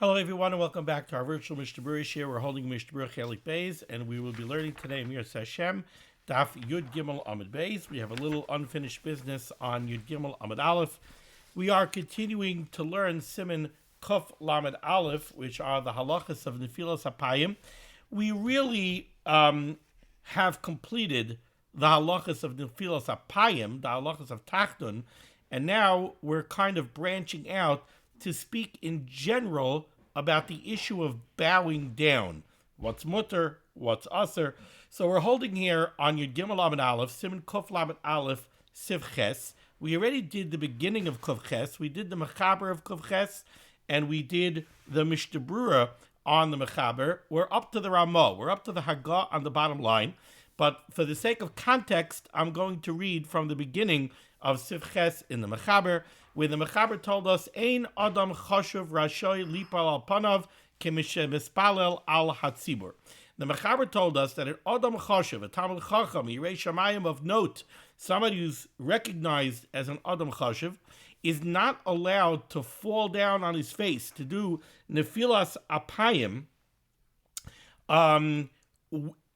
Hello everyone and welcome back to our virtual Mishnah Berurah here. We're holding Mishnah Berurah Chelik Beis and we will be learning today Mir Hashem Daf Yud Gimel Amud Beis. We have a little unfinished business on Yud Gimel Amud Aleph. We are continuing to learn Siman Kuf Lamed Aleph, which are the halachos of Nefilas HaPayim. We really have completed the halachos of Nefilas HaPayim, the halachos of Tachanun, and now we're kind of branching out to speak in general about the issue of bowing down. What's mutter, what's issur. So we're holding here on Yud Gimel Lamed Aleph, Siman Kuf Lamed Aleph, Siv Ches. We already did the beginning of Kuf Ches. We did the Mechaber of Kuf Ches, and we did the Mishnah Berurah on the Mechaber. We're up to the Ramah. We're up to the Haggah on the bottom line. But for the sake of context, I'm going to read from the beginning of Siv Ches in the Mechaber, where the Mechaber told us, Ein Adam Choshev Rashoy Lipal Al Panav Kemishe Mispalel Al Hatzibur. The Mechaber told us that an Adam Choshev, a Talmid Chacham, Yirei Shamayim of note, somebody who's recognized as an Adam Choshev, is not allowed to fall down on his face to do Nefilas Apayim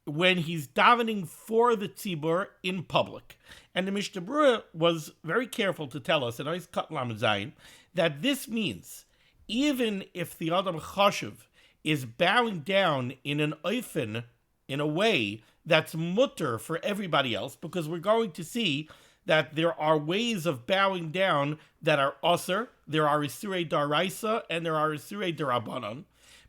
when he's davening for the tzibur in public. And the Mishnah Berurah was very careful to tell us, and Ois Kat Lamed Zayin, that this means even if the Adam Choshev is bowing down in an oifen, in a way that's mutter for everybody else, because we're going to see that there are ways of bowing down that are issur, there are issurei daraisa, and there are issurei darabanan.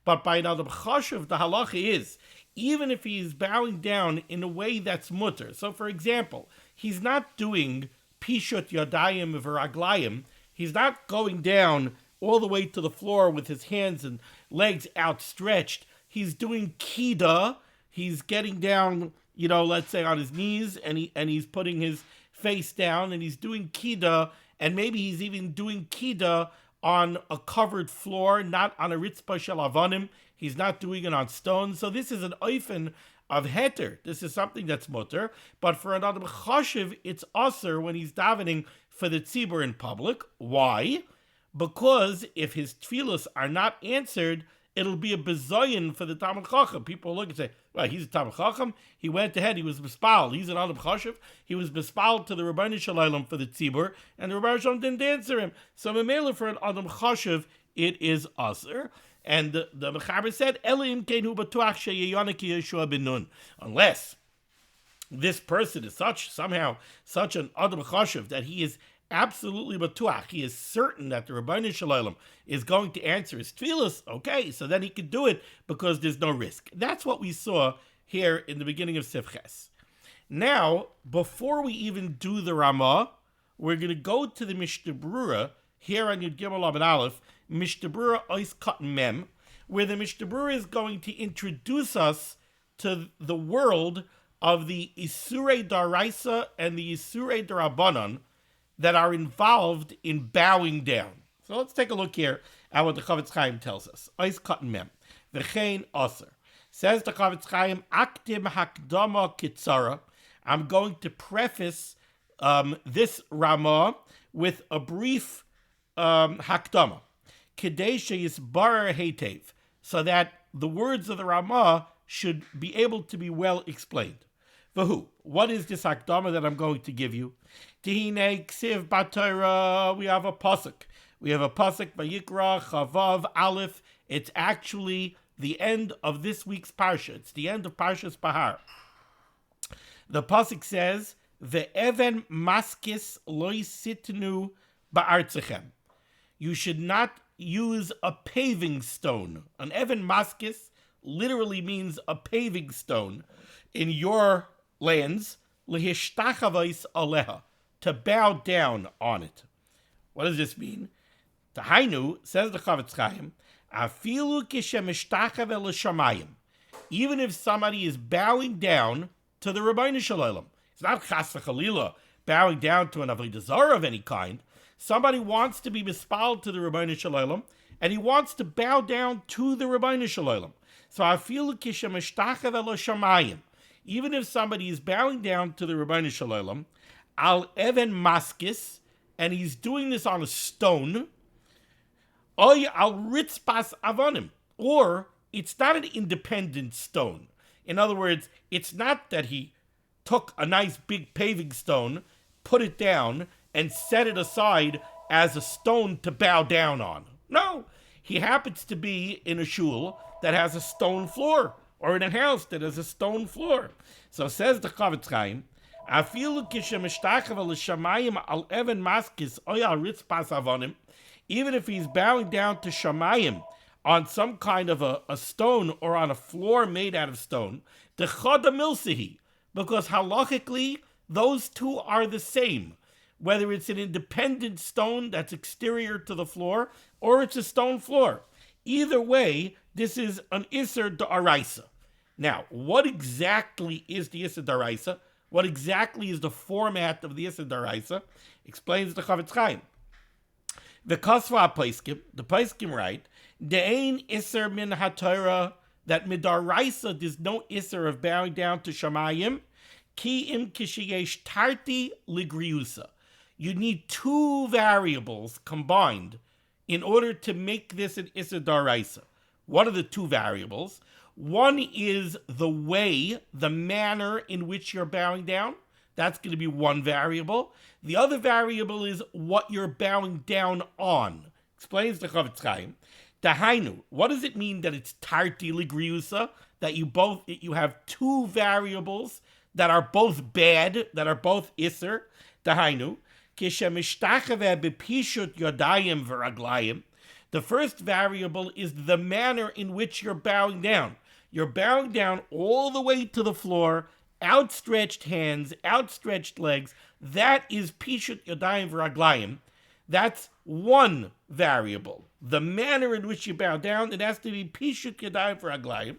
But by an Adam Choshev, the halacha is, even if he is bowing down in a way that's mutter. So, for example, he's not doing pishut yadayim v'raglayim. He's not going down all the way to the floor with his hands and legs outstretched. He's doing kida. He's getting down, let's say on his knees, and he's putting his face down, and he's doing kida, and maybe he's even doing kida on a covered floor, not on a ritzpah shel avanim. He's not doing it on stone. So this is an oifen of heter. This is something that's mutter. But for an Adam Choshev, it's issur when he's davening for the tzibur in public. Why? Because if his tefillos are not answered, it'll be a bezoyin for the Talmid Chacham. People look and say, well, he's a Talmid Chacham. He went ahead. He was mispal. He's an Adam Choshev. He was mispal to the Rabbinical for the tzibur, and the Rabbinical didn't answer him. So memela for an Adam Choshev, it is issur. And the Mechaber said, unless this person is somehow such an Adam Choshev that he is absolutely batuach, he is certain that the Rabbeinu Shalom is going to answer his tefillos, okay, so then he can do it because there's no risk. That's what we saw here in the beginning of Siv Ches. Now, before we even do the Ramah, we're going to go to the Mishnah Berurah here on Yud Gimel Lamed Aleph, Mishnah Berurah Ois Kat Mem, where the Mishnah Berurah is going to introduce us to the world of the issurei daraisa and the issurei darabanan that are involved in bowing down. So let's take a look here at what the Chavetz Chaim tells us. Ois Kat Mem, V'chein issur. Says the Chavetz Chaim, Akdim hakdama kitzara. I'm going to preface this Ramah with a brief hakdama, kedei sheyisbarer heitev, so that the words of the Ramah should be able to be well explained. Vahu, what is this hakdama that I'm going to give you? Tihine ksiv b'Torah, we have a pasuk. We have a pasuk Vayikra Chavav Aleph. It's actually the end of this week's parsha. It's the end of Parshas Bahar. The pasuk says, Ve'even maskis lo yisitnu ba'artzechem. You should not use a paving stone. An even maskis literally means a paving stone in your lands, lehishtachavos aleha, to bow down on it. What does this mean? Tahainu, says the Chavetz Chaim, afilu kishemishtachave l'shamayim. Even if somebody is bowing down to the Rabbeinu Shalom, it's not chas v'chalila bowing down to an avodah zarah of any kind. Somebody wants to be mispal to the Rabbeinu Shalom, and he wants to bow down to the Rabbeinu Shalom. So afilu kishemishtachave l'shamayim. Even if somebody is bowing down to the Rabbinical Shalom, al even maskis, and he's doing this on a stone, Oy al ritzpas avonim, or it's not an independent stone. In other words, it's not that he took a nice big paving stone, put it down, and set it aside as a stone to bow down on. No, he happens to be in a shul that has a stone floor, or in a house that has a stone floor. So says the Chavetz Chaim, Afilu kishemishtachava l'shamayim al even maskis oy al ritzpas avonim, even if he's bowing down to shamayim on some kind of a stone or on a floor made out of stone, dechada milsihi, because halachically those two are the same, whether it's an independent stone that's exterior to the floor or it's a stone floor. Either way, this is an issur d'oraisa. Now, what exactly is the issur d'oraisa? What exactly is the format of the issur d'oraisa? Explains the Chavetz Chaim. The Kasva Paiskim, the Paiskim write, De'ein issur min HaTorah, that midaraisa there's no issur of bowing down to shamayim, ki im kishiyesh tarti ligriusa. You need two variables combined in order to make this an issur d'oraisa. What are the two variables? One is the way, the manner in which you're bowing down. That's going to be one variable. The other variable is what you're bowing down on. Explains the Chavetz Chaim. Dahainu, what does it mean that it's tarti ligriusa? That you have two variables that are both bad, that are both issur. Dahainu, kishemishtachave bepishut yodayim v'raglayim. The first variable is the manner in which you're bowing down. You're bowing down all the way to the floor, outstretched hands, outstretched legs. That is pishut yodayim v'raglayim. That's one variable. The manner in which you bow down, it has to be pishut yodayim v'raglayim.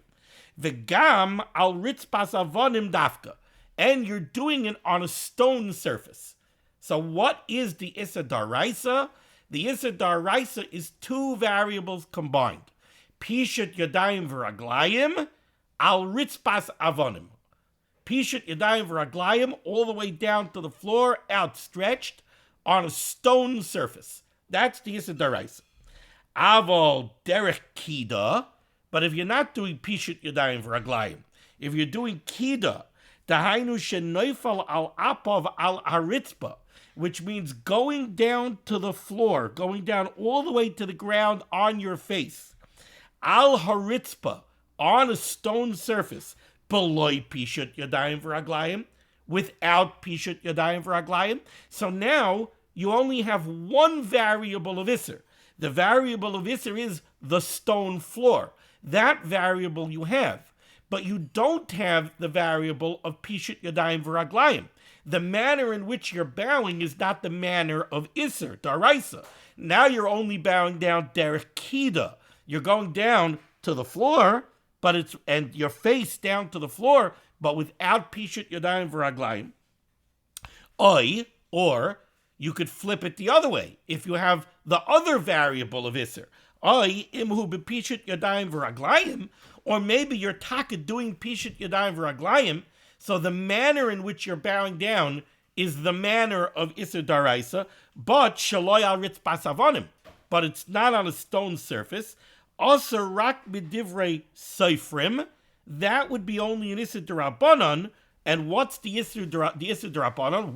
V'gam al ritzpas avonim dafka. And you're doing it on a stone surface. So what is the issur d'oraisa? The issur d'oraisa is two variables combined. Pishut yodayim v'raglayim al ritzpas avonim. Pishut yodayim v'raglayim all the way down to the floor, outstretched on a stone surface. That's the issur d'oraisa. Avol derech kida, but if you're not doing pishut yodayim v'raglayim, if you're doing kida, dahainu shenoifal al apov al haritzpa, which means going down to the floor, going down all the way to the ground on your face, al haritzpa, on a stone surface, beloy pishut yodayim v'raglayim, without pishut yodayim v'raglayim. So now you only have one variable of issur. The variable of issur is the stone floor. That variable you have, but you don't have the variable of pishut yodayim v'raglayim. The manner in which you're bowing is not the manner of issur d'oraisa. Now you're only bowing down derech kida. You're going down to the floor, and your face down to the floor, but without pishut yodayim v'raglayim. Or you could flip it the other way. If you have the other variable of issur, imhu b'pishut yodayim v'raglayim, or maybe you're doing pishut yodayim v'raglayim, so the manner in which you're bowing down is the manner of issur d'oraisa, but shaloy al ritzpas avonim, but it's not on a stone surface. Also rak b'divrei seifrim, that would be only an issur d'rabbanan. And what's the issur d'rabbanan?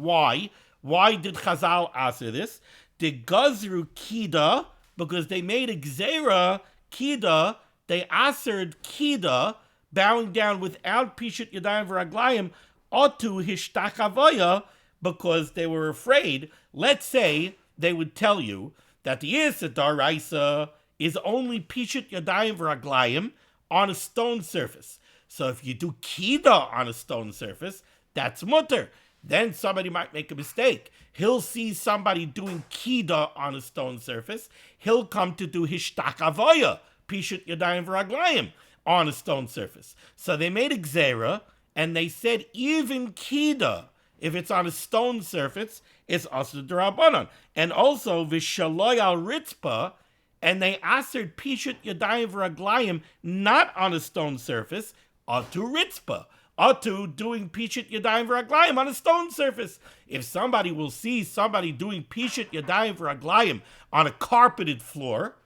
Why did Chazal answer this? The gazru kida, because they made a gzera kida, they answered kida, bowing down without pishut yodayim v'raglayim, otu hishtachavaya, because they were afraid. Let's say they would tell you that the issur d'oraisa is only pishut yodayim v'raglayim on a stone surface. So if you do kida on a stone surface, that's mutter. Then somebody might make a mistake. He'll see somebody doing kida on a stone surface. He'll come to do hishtachavaya, pishut yodayim v'raglayim, on a stone surface. So they made a gzera, and they said even kida, if it's on a stone surface, it's asur d'rabbanan. And also v'shaloy al ritzpa, and they asered pishut yodayim v'raglayim not on a stone surface, atu ritzpa, atu doing pishut yodayim v'raglayim on a stone surface. If somebody will see somebody doing pishut yodayim v'raglayim on a carpeted floor,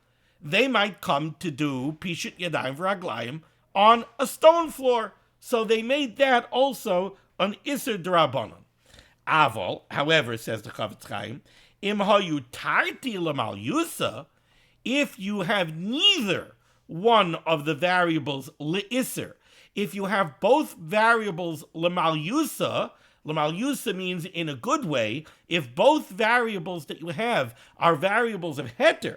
they might come to do Pishut Yadayim V'Raglayim on a stone floor. So they made that also an issur d'Rabbanan. Aval, however, says the Chavetz Chaim, im hayu tarti l'mal yusa, if you have neither one of the variables l'issur, if you have both variables l'mal yusa means in a good way, if both variables that you have are variables of heter,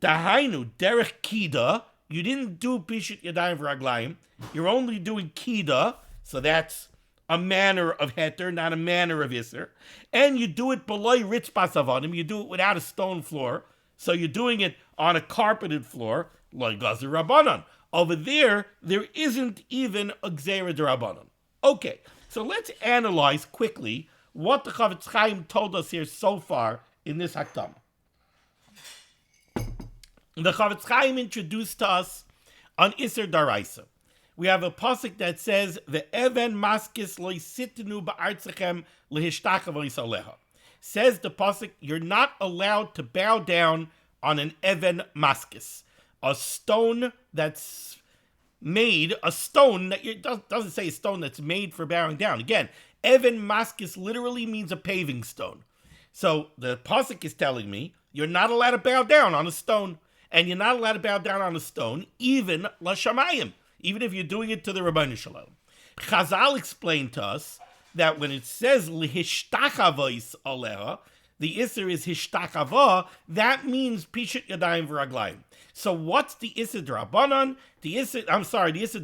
dahainu derech kida, you didn't do Pishut Yadayim V'Raglayim, you're only doing kida, so that's a manner of heter, not a manner of issur, and you do it below ritzpas avonim, you do it without a stone floor, so you're doing it on a carpeted floor, like gazer rabbanon. Over there isn't even a gzeira d'Rabbanan. Okay, so let's analyze quickly what the Chavetz Chaim told us here so far in this Hakdama. The Chavetz Chaim introduced to us an issur d'Oraisa. We have a pasuk that says, "Ve'even maskis lo yisitenu ba'artzachem lehishtachavo aleha." Says the pasuk, you're not allowed to bow down on an even maskis, a stone that's made, a stone that doesn't say a stone that's made for bowing down. Again, even maskis literally means a paving stone. So the pasuk is telling me you're not allowed to bow down on a stone, and you're not allowed to bow down on a stone, even l'shamayim, even if you're doing it to the Rabbinical. Chazal explained to us that when it says lihishtachavois aleha, the issur is hishtachava, that means Pishut Yadayim V'Raglayim. So what's the issur d'Rabbanan? The issur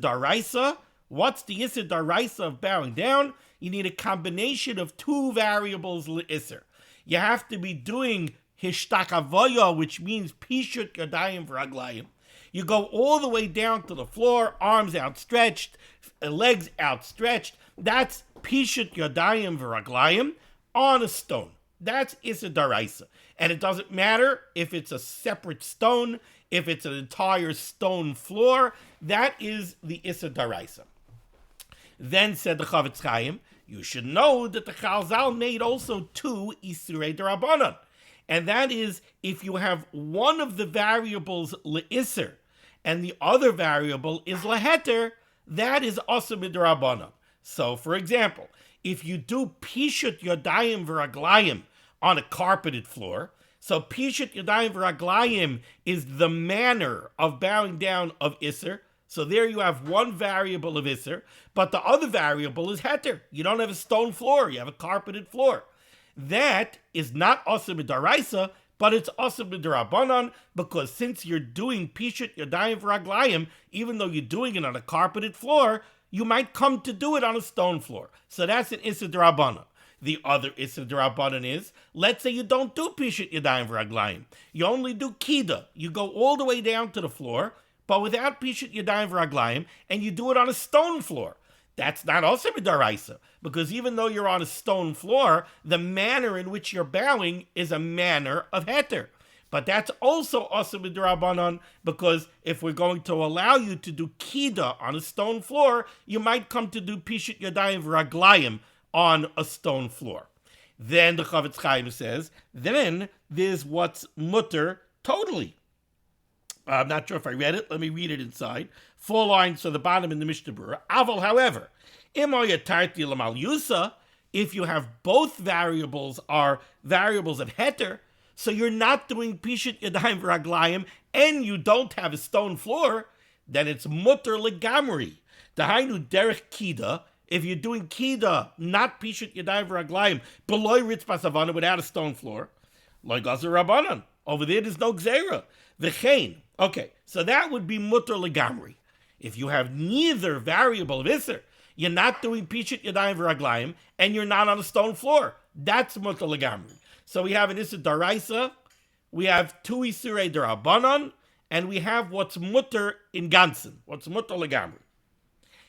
d'Oraisa. What's the issur d'Oraisa of bowing down? You need a combination of two variables l'issur. You have to be doing hishtachavoya, which means Pishut Yadayim V'Raglayim. You go all the way down to the floor, arms outstretched, legs outstretched. That's Pishut Yadayim V'Raglayim on a stone. That's issur d'Oraisa. And it doesn't matter if it's a separate stone, if it's an entire stone floor, that is the issur d'Oraisa. Then said the Chavetz Chaim, you should know that the Chazal made also two issurei d'Rabbanan. And that is, if you have one of the variables l'issur, and the other variable is laheter, that is also midrabanan. So, for example, if you do Pishut Yadayim V'Raglayim on a carpeted floor, so Pishut Yadayim V'Raglayim is the manner of bowing down of issur. So there you have one variable of issur, but the other variable is heter. You don't have a stone floor, you have a carpeted floor. That is not also midaraisa, but it's also midrabanan, because since you're doing Pishut Yadayim V'Raglayim, even though you're doing it on a carpeted floor, you might come to do it on a stone floor. So that's an issur d'Rabbanan. The other issur d'Rabbanan is, let's say you don't do Pishut Yadayim V'Raglayim. You only do kida. You go all the way down to the floor, but without Pishut Yadayim V'Raglayim, and you do it on a stone floor. That's not also midaraisa, because even though you're on a stone floor, the manner in which you're bowing is a manner of heter. But that's also midarabanan, because if we're going to allow you to do kida on a stone floor, you might come to do Pishut Yadayim V'Raglayim on a stone floor. Then the Chavetz Chaim says, then there's what's mutter totally. I'm not sure if I read it. Let me read it inside. 4 lines to the bottom in the Mishnah Berurah. Aval, however, if you have both variables are variables of heter, so you're not doing Pishut Yadayim V'Raglayim, and you don't have a stone floor, then it's mutter legamri. Dahainu derech kida. If you're doing kida, not Pishut Yadayim V'Raglayim, below ritzpas avana, without a stone floor, like gazer rabbanan. Over there's no gzeira. V'chein. Okay, so that would be mutter legamri. If you have neither variable of issur, you're not doing Pishut Yadayim V'Raglayim, and you're not on a stone floor. That's mutter legamri. So we have an issur d'Oraisa, we have two issurei d'Rabbanan, and we have what's mutter in ganzen, what's mutter legamri.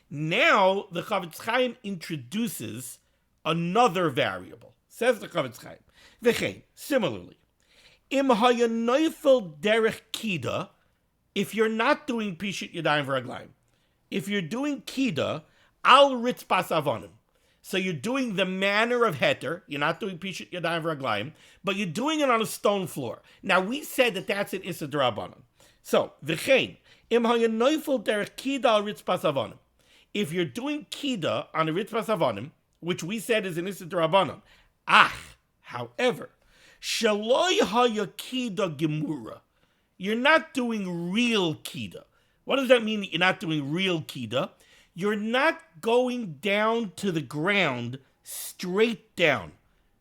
Now the Chavetz Chaim introduces another variable. Says the Chavetz Chaim, v'chein, similarly, im hayanoifel derech kida, if you're not doing Pishut Yadayim V'Raglayim, if you're doing kida, al ritzpas avonim, so you're doing the manner of heter, you're not doing Pishut Yadayim V'Raglayim, but you're doing it on a stone floor. Now we said that that's an issur d'Rabbanan. So, v'chein, im hayan neufel derech kida al ritzpas avonim. If you're doing kida on a ritzpas avonim, which we said is an issur d'Rabbanan, however, shaloi haya kida gemura, you're not doing real kida. What does that mean that you're not doing real kida? You're not going down to the ground, straight down,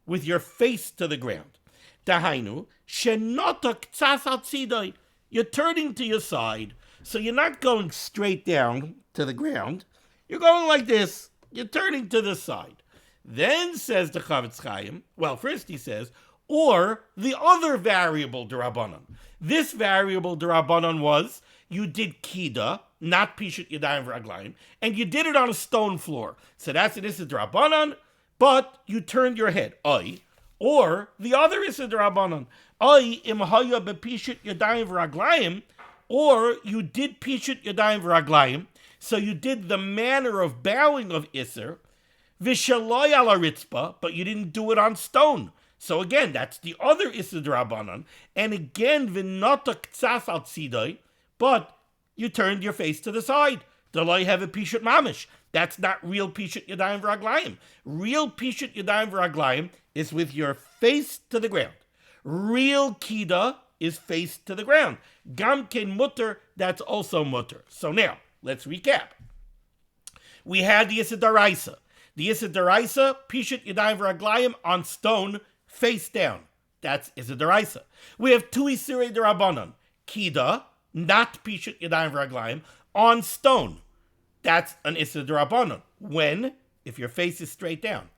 with your face to the ground. Dahainu, shenota ktsas atzidai. You're turning to your side, so you're not going straight down to the ground. You're going like this. You're turning to the side. Then says the Chavetz Chaim, well, first he says, or the other variable d'Rabbanan. This variable d'Rabbanan was, you did kida, not pishut yadayim v'raglayim, and you did it on a stone floor. So that's an issur d'Rabbanan, but you turned your head. Or the other issur d'Rabbanan. Im haya bepishut yadayim v'raglayim, or you did pishut yadayim v'raglayim, so you did the manner of bowing of issur, v'shaloi ala ritzpa, but you didn't do it on stone. So again, that's the other issur d'Rabbanan, and again, v'nota ktsas al tzidai, but you turned your face to the side. D'loi have a pishut mamish. That's not real pishut yadayim v'raglayim. Real pishut yadayim v'raglayim is with your face to the ground. Real kida is face to the ground. Gam ken mutter, that's also mutter. So now, let's recap. We had the issur d'oraisa. The issur d'oraisa, pishut yadayim v'raglayim on stone, face down. That's issur d'oraisa. We have two issurei d'Rabbanan. Kida, not pishut yadayim v'raglayim, on stone. That's an issur d'Rabbanan. When? If your face is straight down.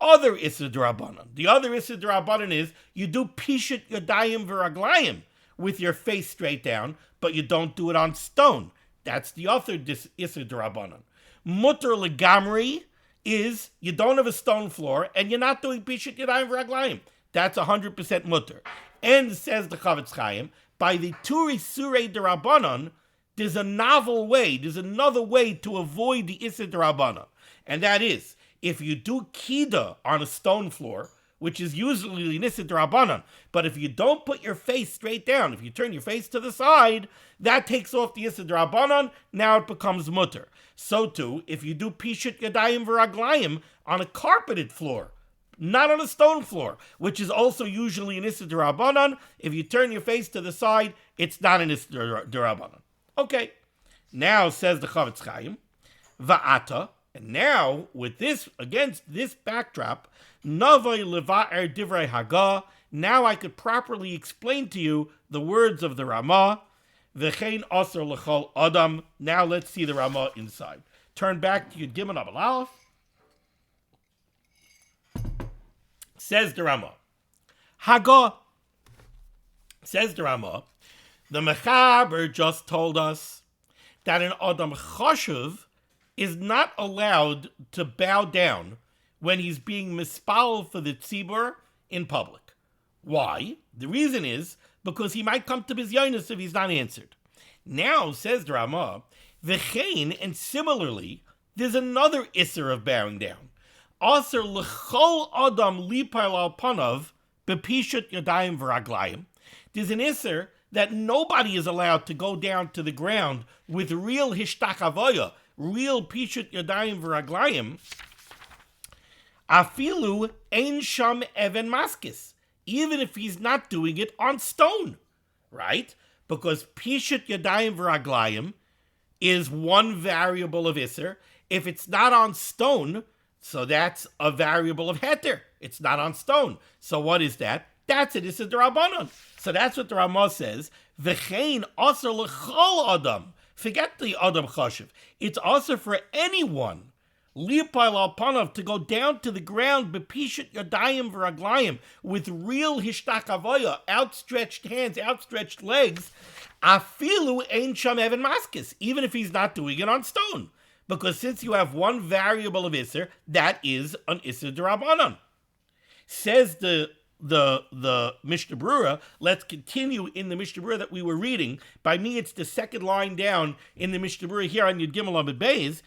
Other issur d'Rabbanan. The other issur d'Rabbanan is you do pishut yadayim v'raglayim with your face straight down, but you don't do it on stone. That's the other issur d'Rabbanan. Mutter legamri is you don't have a stone floor and you're not doing pishut yadayim v'raglayim. That's 100% mutter. And says the Chavetz Chaim, by the two issurei d'Rabbanan, there's a novel way, there's another way to avoid the issur d'Rabbanan. And that is, if you do kida on a stone floor, which is usually an issur d'Rabbanan, but if you don't put your face straight down, if you turn your face to the side, that takes off the issur d'Rabbanan, now it becomes mutter. So too, if you do pishut yadayim v'raglayim on a carpeted floor, not on a stone floor, which is also usually an issur d'Rabbanan, if you turn your face to the side, it's not an issur d'Rabbanan. Okay, now says the Chavetz Chaim, va'ata, and now with this, against this backdrop, navai leva'er divrei Haggah, now I could properly explain to you the words of the Ramah, v'chein asur l'chol adam. Now let's see the Ramah inside. Turn back to Yud Gimel Amud Aleph. Says the Ramah, Haggah, says the Ramah, the Mechaber just told us that an Adam Chashuv is not allowed to bow down when he's being mispal for the tzibur in public. Why? The reason is because he might come to bizyonis if he's not answered. Now, says the Ramah, v'chein, and similarly, there's another issur of bowing down. Asur l'chol adam lipal al panav bepishut yadayim v'raglayim. There's an issur that nobody is allowed to go down to the ground with real hishtachavoya, real pishut yadayim v'raglayim. Afilu ein sham even maskis, even if he's not doing it on stone, right? Because pishut yadayim v'raglayim is one variable of issur. If it's not on stone, so that's a variable of heter. It's not on stone. So what is that? That's it. It's a d'Rabbanan. So that's what the Ramah says. V'chein asur l'chol adam. Forget the adam chashuv. It's also for anyone. Lipal al panav, to go down to the ground, bepishut yadayim v'raglayim, with real hishtachavoya, outstretched hands, outstretched legs. Afilu ein sham even maskis, even if he's not doing it on stone. Because since you have one variable of issur, that is an issur d'Rabbanan. Says the Mishnah Berurah. Let's continue in the Mishnah Berurah that we were reading. By me, it's the second line down in the Mishnah Berurah here on Yud Gimel Amud Beis.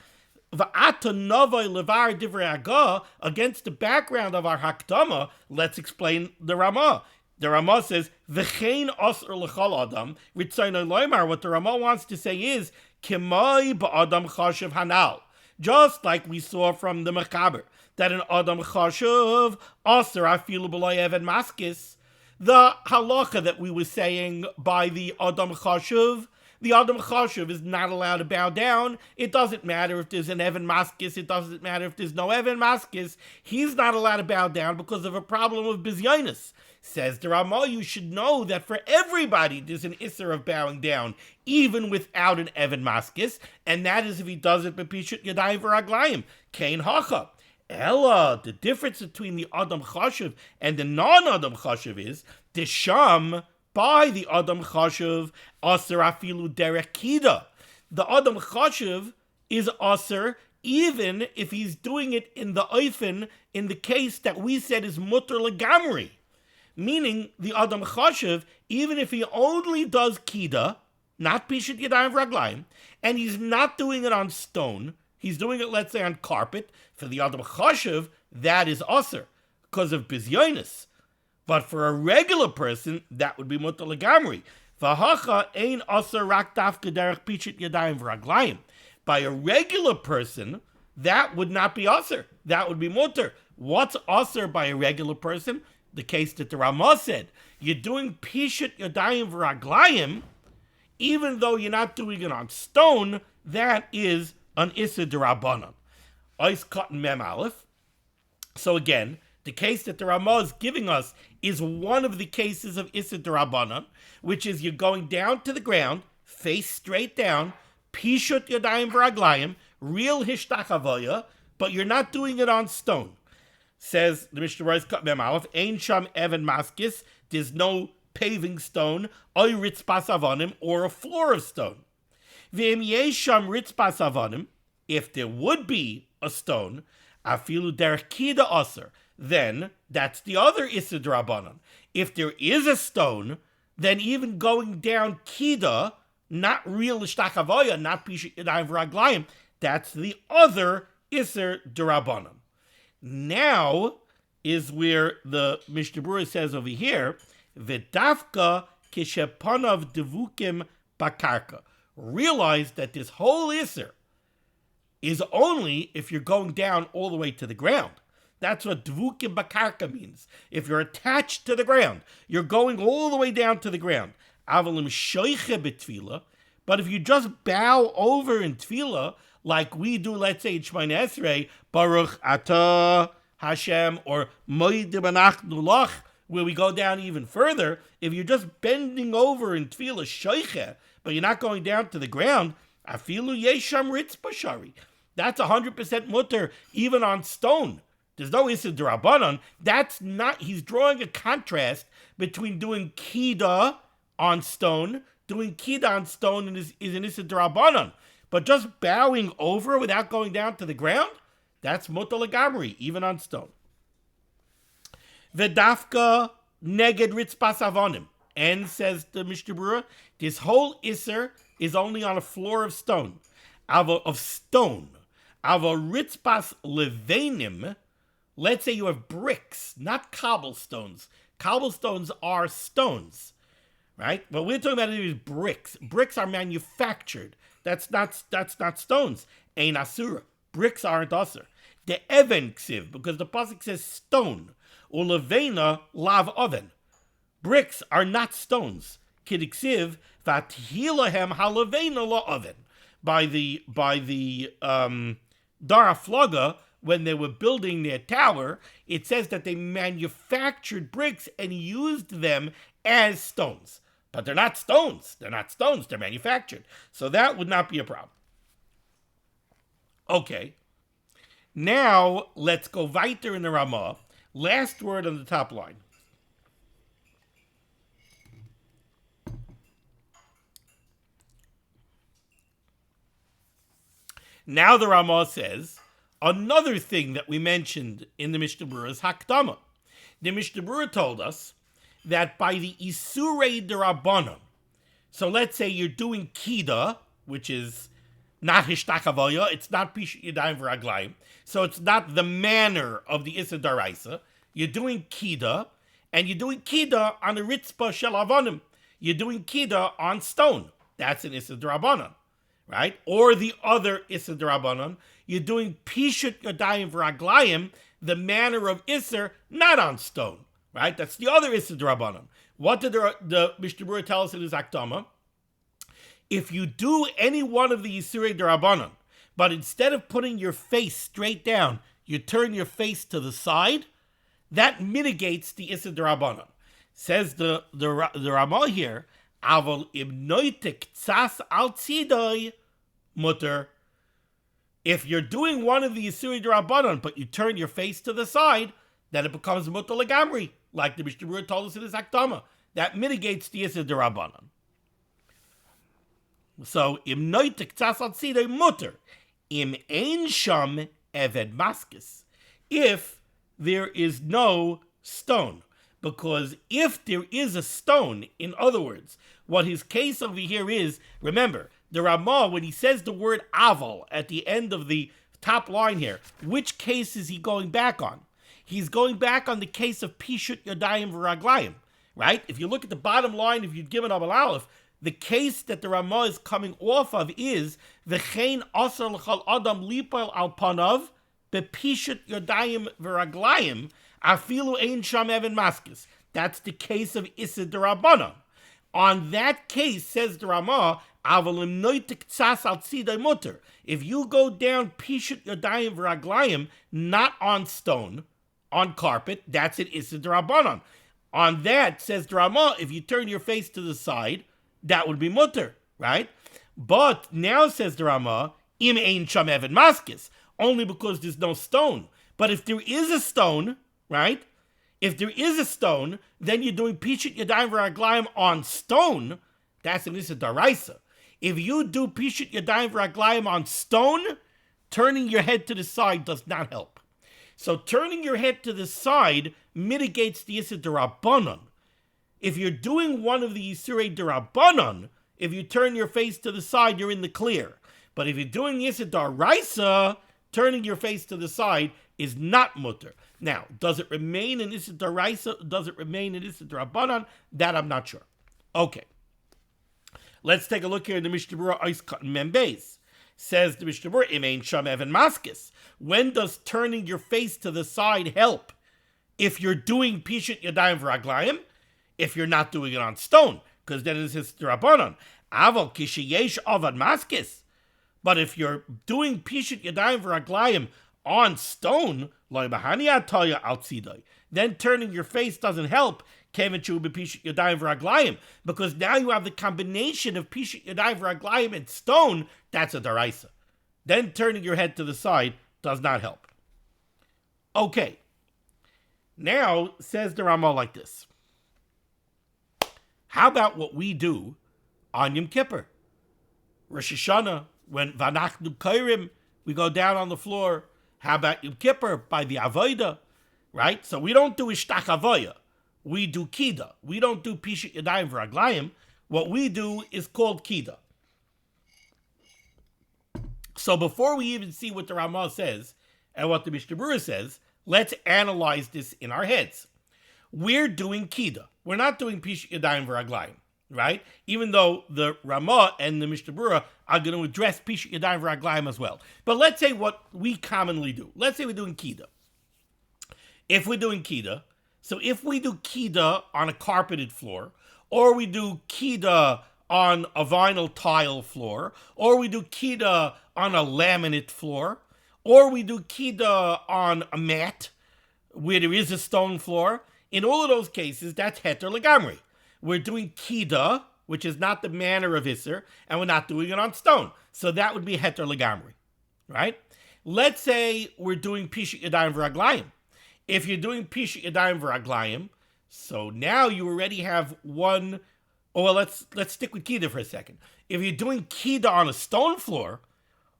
Va'ata navai levar divrei Haggah, against the background of our Hakdama, let's explain the Ramah. The Ramah says, V'chein osr l'chol adam, ritzaynoi loymar. What the Ramah wants to say is, Kimoi ba'adam chashav hanal. Just like we saw from the Mechaber, that an adam chashav osr afilu b'loy even maskis. The halacha that we were saying by the adam chashav, the adam chashav is not allowed to bow down. It doesn't matter if there's an even maskis. It doesn't matter if there's no even maskis. He's not allowed to bow down because of a problem of bizyonis. Says the Ramah, you should know that for everybody there's an issur of bowing down, even without an even maskis, and that is if he does it b'pishut yadayim v'raglayim, kein hacha. Ella, the difference between the adam chashav and the non-adam chashav is the sham by the adam chashav aser afilu derech kida. The adam chashav is aser even if he's doing it in the oifen, in the case that we said is mutter legamri. Meaning, the Adam Chashav, even if he only does Kida, not Pishit Yadayim Raglayim, and he's not doing it on stone, he's doing it, let's say, on carpet, for the Adam Chashav, that is Aser, because of Bizyonis. But for a regular person, that would be Mutter Legamri. V'hacha ein Aser rak dafka derech Pishit Yadayim Raglayim. By a regular person, that would not be Aser. That would be Mutter. What's Aser by a regular person? The case that the Ramah said, you're doing Pishut Yadayim V'Raglayim, even though you're not doing it on stone, that is an issur d'Rabbanan. Ois Cotton Mem Aleph. So again, the case that the Ramah is giving us is one of the cases of issur d'Rabbanan, which is you're going down to the ground, face straight down, Pishut Yadayim V'Raglayim, real Hishtachavoya, but you're not doing it on stone. Says the Mishnah Berurah cut mem aleph, ein sham even maskis, there's no paving stone, oy ritzpas avonim, or a floor of stone. V'em yesh sham ritzpas avonim, if there would be a stone, afilu derech kida aser, then that's the other issur d'Rabbanan. If there is a stone, then even going down kida, not real ishtachavoya, not pishut yadayim v'raglayim, that's the other issur d'Rabbanan. Now is where the Mishnah Berurah says over here, V'dafka kishepanav devukim bakarka. Realize that this whole issur is only if you're going down all the way to the ground. That's what devukim bakarka means. If you're attached to the ground, you're going all the way down to the ground. Avalim shoiche b'tfila, but if you just bow over in tefillah, like we do, let's say, in Shemoneh Esrei, Baruch Atah Hashem, or Moed Banachnu Lach, where we go down even further, if you're just bending over in Tefillah Shoiche, but you're not going down to the ground, Afilu Yesham Ritz Bashari. That's 100% mutter, even on stone. There's no issur d'Rabbanan. That's not, he's drawing a contrast between doing Kida on stone, doing Kida on stone is an issur d'Rabbanan. But just bowing over without going down to the ground, that's mutter legamri, even on stone. V'dafka neged ritzpas avonim. And says the Mishnah Berurah, this whole issur is only on a floor of stone. Ava ritzpas levenim. Let's say you have bricks, not cobblestones. Cobblestones are stones, right? But we're talking about these bricks. Bricks are manufactured. That's not stones. Ein asura. Bricks aren't aser. The even ksiv, because the pasuk says stone. Ulevena lav oven. Bricks are not stones. Kid ksiv vathilahem halavena la oven. By the Daraflaga, when they were building their tower, it says that they manufactured bricks and used them as stones. But they're not stones. They're not stones. They're manufactured. So that would not be a problem. Okay. Now, let's go weiter in the Ramah. Last word on the top line. Now the Ramah says, another thing that we mentioned in the Mishnah Berurah is Hakdama. The Mishnah Berurah told us that by the Isurei D'Rabbanan, so let's say you're doing Kida, which is not Hishtachavoya, it's not Pishut Yadayim V'Raglayim, so it's not the manner of the Issur D'Oraisa. You're doing Kida, and you're doing kida on a ritzpah shel avonim. You're doing kida on stone. That's an issur d'Rabbanan, right? Or the other issur d'Rabbanan, you're doing pishut yadayim v'raglayim, the manner of issur, not on stone, right? That's the other issur d'Rabbanan. What did the Mishnah Berurah tell us in his Akdama? If you do any one of the Yissurei d'Rabbanan, but instead of putting your face straight down, you turn your face to the side, that mitigates the issur d'Rabbanan. Says the Ramah here, Aval ibnoitik tzas al tzidoi mutter. If you're doing one of the Yissurei d'Rabbanan, but you turn your face to the side, then it becomes mutter legamri, like the Mishnah Berurah told us in his Akdama. That mitigates the issur d'Rabbanan. So, im noitek tzas al tzidoi mutter, im ein sham eved maskis. If there is no stone. Because if there is a stone, in other words, what his case over here is, remember, the Ramah, when he says the word aval at the end of the top line here, which case is he going back on? He's going back on the case of pishut yadayim v'raglayim, right? If you look at the bottom line, if you'd given Abel Aleph, the case that the Ramah is coming off of is v'chein asar l'chal adam lipal al panav bepishut yadayim v'raglayim afilu ein sham even maskis. That's the case of issur d'Rabbanan. On that case, says the Ramah, avalim noitik tzas al tzidai mutter. If you go down pishut yadayim v'raglayim, not on stone, on carpet, that's an issur d'Rabbanan. On that, says the Ramah, if you turn your face to the side, that would be mutter, right? But now, says the Ramah, im ein sham even maskis, only because there's no stone. But if there is a stone, right? If there is a stone, then you're doing pishut yadayim v'raglayim on stone. That's an issur d'oraisa. If you do pishut yadayim v'raglayim on stone, turning your head to the side does not help. So turning your head to the side mitigates the issur d'Rabbanan. If you're doing one of the Yissurei d'Rabbanan, if you turn your face to the side, you're in the clear. But if you're doing the issur d'oraisa, turning your face to the side is not mutter. Now, does it remain in issur d'oraisa? Does it remain in issur d'Rabbanan? That I'm not sure. Okay. Let's take a look here in the Mishnah Berurah Ois Katan Membeis. Says the Mishnah Berurah, Im ein sham even maskis. When does turning your face to the side help? If you're doing pishut yadayim v'raglayim, if you're not doing it on stone, because then it's issur d'Rabbanan. Aval kisheyesh avad maskis. But if you're doing pishut yadayim v'raglayim on stone, then turning your face doesn't help, because now you have the combination of pishut yadayim v'raglayim and stone. That's a d'oraisa. Then turning your head to the side does not help. Okay. Now, says the Ramah like this. How about what we do on Yom Kippur? Rosh Hashanah, when Vanachnu Kairim, we go down on the floor. How about Yom Kippur by the Avodah, right? So we don't do Ishtach Avodah. We do Kida. We don't do Pishut Yadayim V'Raglayim. What we do is called Kida. So before we even see what the Ramah says and what the Mishnah Berurah says, let's analyze this in our heads. We're doing Kida. We're not doing Pishut Yadayim V'Raglayim, right? Even though the Ramah and the Mishnah Berurah are going to address Pishut Yadayim V'Raglayim as well. But let's say what we commonly do. Let's say we're doing Kida. If we're doing Kida, so if we do Kida on a carpeted floor, or we do Kida on a vinyl tile floor, or we do Kida on a laminate floor, or we do Kida on a mat where there is a stone floor, in all of those cases, that's heter legamri. We're doing Kida, which is not the manner of issur, and we're not doing it on stone. So that would be heter legamri, right? Let's say we're doing Pishut Yadayim V'Raglayim. If you're doing Pishut Yadayim V'Raglayim, so now you already have one. Oh, well, let's stick with Kida for a second. If you're doing Kida on a stone floor,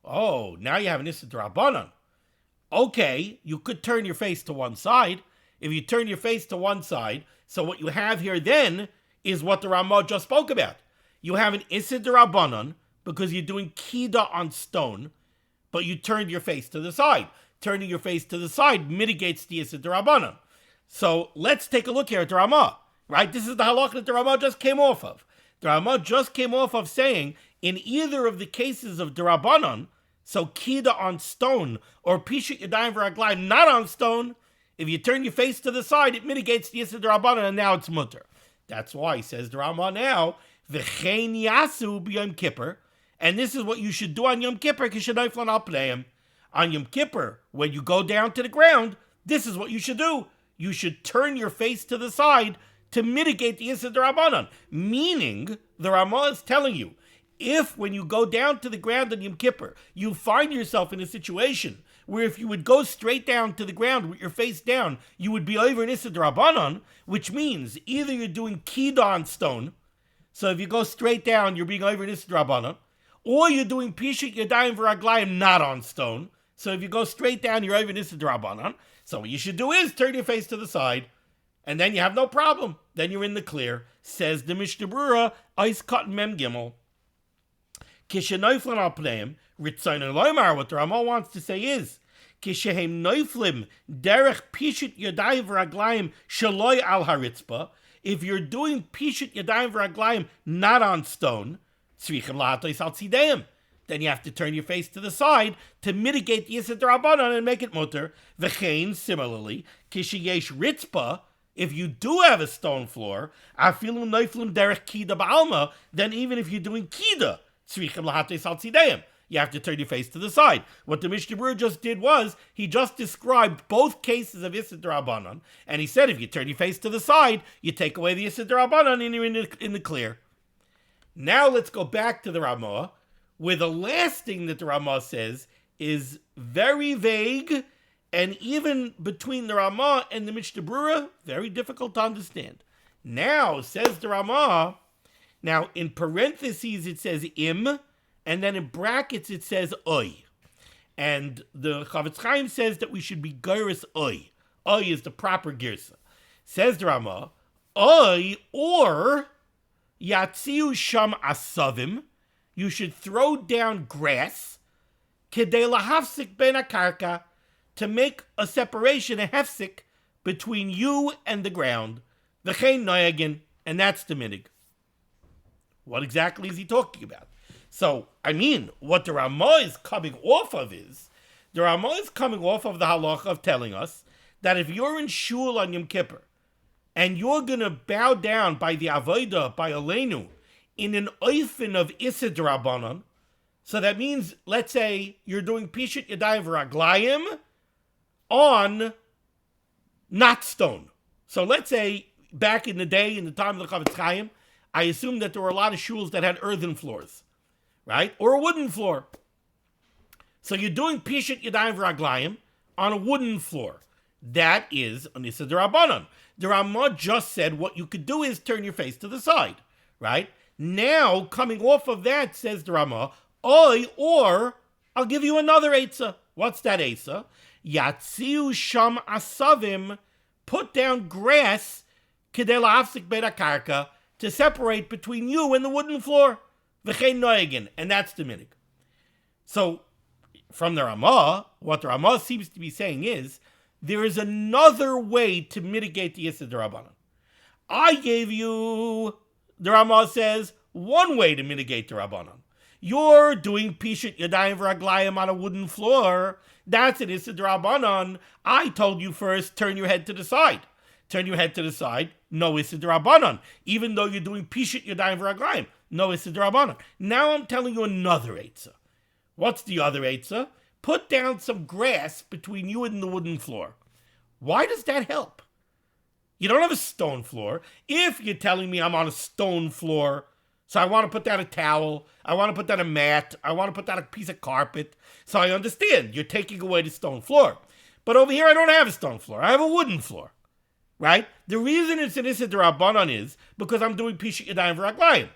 oh, now you have an issur d'Rabbanan. Okay, you could turn your face to one side. If you turn your face to one side, so what you have here then is what the Ramah just spoke about. You have an issur d'Rabbanan because you're doing Kida on stone, but you turned your face to the side. Turning your face to the side mitigates the issur d'Rabbanan. So let's take a look here at the Ramah, right? This is the halachah that the Ramah just came off of. The Ramah just came off of saying, in either of the cases of Derabanan, so kida on stone, or pishut yadayim v'raglayim not on stone, if you turn your face to the side, it mitigates the issur Derabanan, and now it's mutter. That's why, says the Ramah now, v'chein yasu b'Yom Kippur, and this is what you should do on Yom Kippur, k'shenoiflan al pneim. On Yom Kippur, when you go down to the ground, this is what you should do. You should turn your face to the side to mitigate the issur Derabanan. Meaning, the Ramah is telling you, if when you go down to the ground on Yom Kippur, you find yourself in a situation where if you would go straight down to the ground with your face down, you would be over an issur Derabanan, which means either you're doing kida on stone, so if you go straight down, you're being over an issur Derabanan, or you're doing pishut yadayim v'raglayim not on stone, so if you go straight down, you're over an issur Derabanan. So what you should do is turn your face to the side, and then you have no problem. Then you're in the clear. Says the Mishnah Berurah, Eis Kat Mem Gimel. Kishenoiflim al pneim, Ritzayin Loimar, what the Ramah wants to say is, Kishehem noiflim derech pishut yadayim v'raglayim shaloi al haritzpa, if you're doing pishut yadayim v'raglayim not on stone, tzrichem la'atois al tzideim, then you have to turn your face to the side to mitigate the issur Derabanan and make it mutter. V'chein, similarly, kisheyesh ritzpa, if you do have a stone floor, afilu noiflim derech kida ba'alma, then even if you're doing kida, tzrichem la'atois al tzideim, you have to turn your face to the side. What the Mishnah Berurah just did was, he just described both cases of issur Derabanan, and he said if you turn your face to the side, you take away the issur Derabanan and you're in the clear. Now let's go back to the Ramah, where the last thing that the Ramah says is very vague, and even between the Ramah and the Mishnah Berurah, very difficult to understand. Now, says the Ramah, now in parentheses it says im, and then in brackets it says oi. And the Chavetz Chaim says that we should be geiris oi. Oi is the proper girsa. Says the Ramah, oi, or yatziu sham asavim, you should throw down grass, kedei lahafsik ben akarka, to make a separation, a hefsik, between you and the ground. V'chein noyagin, and that's the minig. What exactly is he talking about? So, I mean, what the Ramah is coming off of is, the Ramah is coming off of the halacha of telling us that if you're in shul on Yom Kippur, and you're going to bow down by the avodah, by Aleinu, in an oifen of issur Derabanan, so that means, let's say, you're doing pishut yadayim v'raglayim on not stone. So let's say, back in the day, in the time of the Chavetz Chaim, I assume that there were a lot of shuls that had earthen floors, right? Or a wooden floor. So you're doing pishut yadayim v'raglayim on a wooden floor. That is an issur Derabanan. The Ramah just said what you could do is turn your face to the side, right? Now, coming off of that, says the Ramah, or I'll give you another eitzah. What's that eitzah? Yatziu sham asavim, put down grass, kedei la'afsik ben akarka, to separate between you and the wooden floor. V'chein noyagin, and that's the minig. So, from the Ramah, what the Ramah seems to be saying is, there is another way to mitigate the issur Derabanan. I gave you, the Ramah says, one way to mitigate the Rabbanan. You're doing pishut yadayim v'raglayim on a wooden floor. That's an issur Derabanan. I told you first, turn your head to the side. Turn your head to the side, no issur Derabanan. Even though you're doing pishut yadayim v'raglayim, no issur Derabanan. Now I'm telling you another eitzah. What's the other eitzah? Put down some grass between you and the wooden floor. Why does that help? You don't have a stone floor. If you're telling me I'm on a stone floor, so I want to put down a towel, I want to put down a mat, I want to put down a piece of carpet, so I understand you're taking away the stone floor. But over here I don't have a stone floor, I have a wooden floor, right? The reason it's an issur Derabanan is because I'm doing pishut yadayim v'raglayim.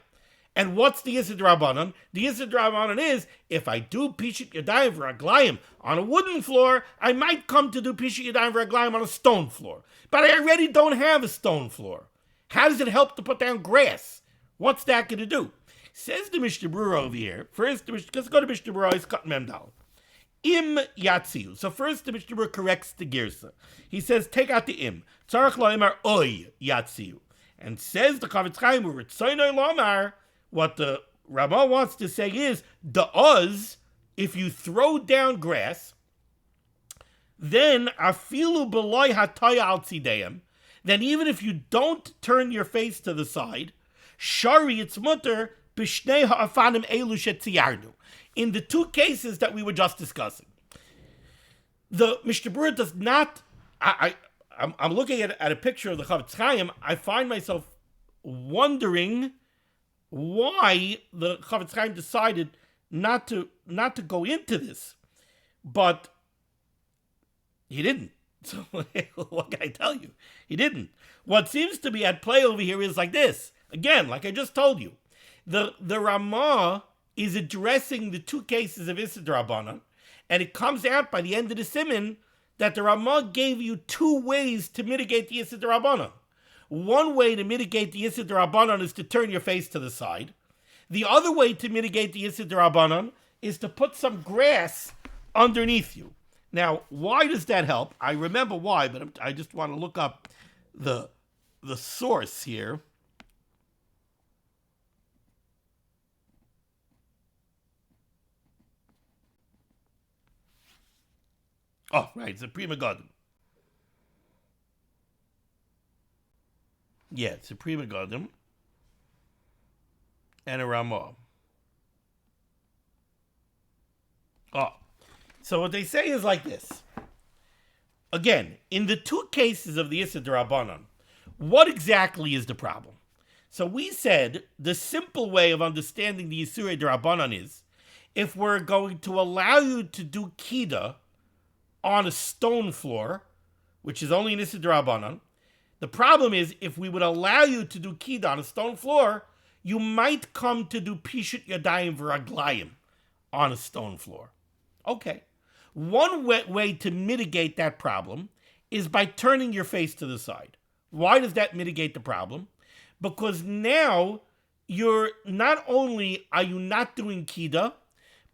And what's the issur Derabanan? The issur Derabanan is, if I do pishut yadayim v'raglayim on a wooden floor, I might come to do pishut yadayim v'raglayim on a stone floor. But I already don't have a stone floor. How does it help to put down grass? What's that going to do? Says the Mishnah Berurah over here. First, let's go to Mishnah Berurah. It's cut memdal. Im yatziu. So first the Mishnah Berurah corrects the girsa. He says, take out the im. Tzarech la'imar oy yatziu. And says the Chavetz Chaim, Ritzoynoi la'amar, what the Rama wants to say is, the uz, if you throw down grass, then afilu b'loy hataya al tzideim, then even if you don't turn your face to the side, shari it's mutter b'shnei ha'afanim elu shetziyarnu. In the two cases that we were just discussing, the Mishnah Berurah does not. I'm looking at a picture of the Chavetz Chaim. I find myself wondering why the Chavetz Chaim decided not to go into this, but he didn't. So what can I tell you? He didn't. What seems to be at play over here is like this. Again, like I just told you, the Ramah is addressing the two cases of issur d'Rabbanan, and it comes out by the end of the Siman that the Ramah gave you two ways to mitigate the issur d'Rabbanan. One way to mitigate the issur d'Rabbanan is to turn your face to the side. The other way to mitigate the issur d'Rabbanan is to put some grass underneath you. Now, why does that help? I remember why, but I just want to look up the source here. Oh, right, it's a Prima Godim. Yeah, it's a Prima Godim and a Ramah. Oh, so what they say is like this. Again, in the two cases of the issur d'Rabbanan, what exactly is the problem? So we said the simple way of understanding the issur d'Rabbanan is if we're going to allow you to do kida on a stone floor, which is only an issur d'Rabbanan. The problem is, if we would allow you to do kida on a stone floor, you might come to do pishut yadayim v'raglayim on a stone floor. Okay. One way to mitigate that problem is by turning your face to the side. Why does that mitigate the problem? Because now you're not only are you not doing kida,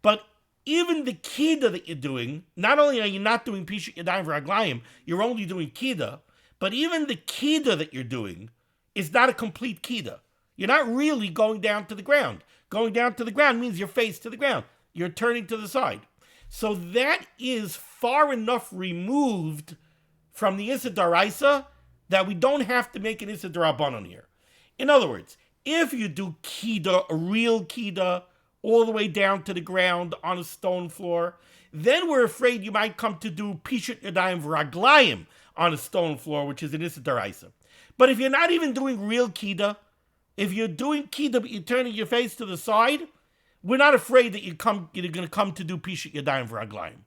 but even the kida that you're doing, not only are you not doing pishut yadayim v'raglayim, you're only doing kida, but even the kida that you're doing is not a complete kida. You're not really going down to the ground. Going down to the ground means your face to the ground. You're turning to the side. So that is far enough removed from the issur d'oraisa that we don't have to make an issur d'Rabbanan here. In other words, if you do kida, a real kida, all the way down to the ground on a stone floor, then we're afraid you might come to do pishut yadayim v'raglayim on a stone floor, which is an issur d'oraisa. But if you're not even doing real kida, if you're doing kida but you're turning your face to the side, we're not afraid that you're going to come to do pishut yadayim v'raglayim.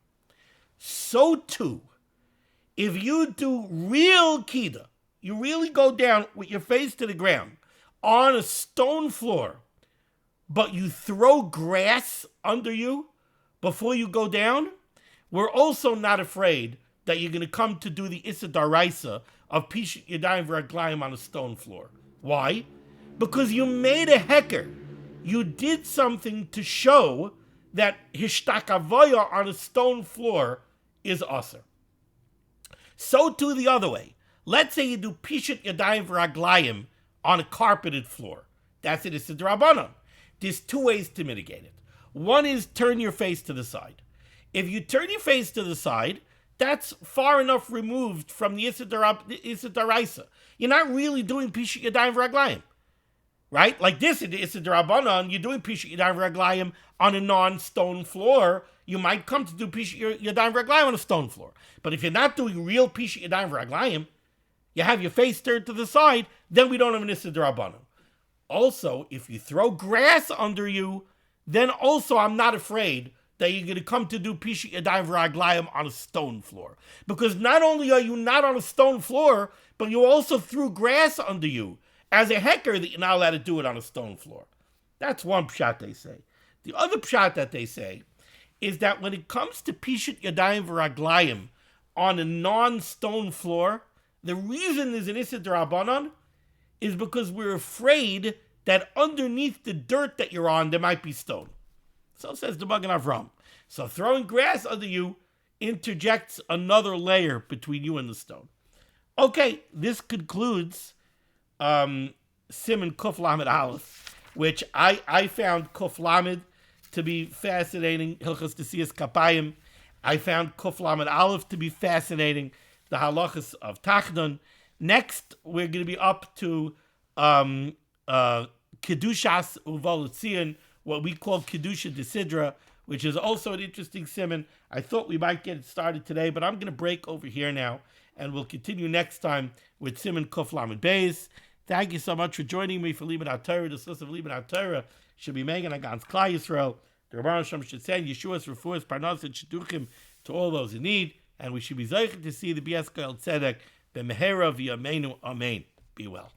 So too, if you do real kida, you really go down with your face to the ground on a stone floor, but you throw grass under you before you go down, we're also not afraid that you're going to come to do the issur d'oraisa of pishut yadayim v'raglayim on a stone floor. Why? Because you made a heker. You did something to show that hishtakavoya on a stone floor is asur. So too the other way. Let's say you do pishut yadayim v'raglayim on a carpeted floor. That's an issur d'Rabbanan. There's two ways to mitigate it. One is turn your face to the side. If you turn your face to the side, that's far enough removed from the issur d'oraisa. You're not really doing pishut yadayim v'raglayim. Right? Like this, in the issur d'Rabbanan, you're doing pishut yadayim v'raglayim on a non-stone floor. You might come to do pishut yadayim v'raglayim on a stone floor. But if you're not doing real pishut yadayim v'raglayim, you have your face turned to the side, then we don't have an issur d'Rabbanan. Also, if you throw grass under you, then also I'm not afraid that you're going to come to do pishut yadayim v'raglayim on a stone floor. Because not only are you not on a stone floor, but you also threw grass under you as a heker that you're not allowed to do it on a stone floor. That's one pshat they say. The other pshat that they say is that when it comes to pishut yadayim v'raglayim on a non-stone floor, the reason there's an issur d'Rabbanan is because we're afraid that underneath the dirt that you're on, there might be stone. So says the Magen Avram. So throwing grass under you interjects another layer between you and the stone. Okay, this concludes Siman Kuf Lamed Aleph, which I found Kuf Lamed to be fascinating, Hilchos Nesias Kapayim. I found Kuf Lamed Aleph to be fascinating, the halachos of Tachanun. Next, we're going to be up to Kedushas Uvolutzion, what we call Kedusha Desidra, which is also an interesting siman. I thought we might get it started today, but I'm going to break over here now, and we'll continue next time with Siman Kuf Lamed Beis. Thank you so much for joining me for limud HaTorah. The source of limud HaTorah should be Megan Agans Klal Yisrael. The Rabban Hashem should send Yeshua's refuahs, parnas, and shidduchim to all those in need, and we should be zeicher to see the Bias Koel Tzedek b'mehera v'yameinu amen. Be well.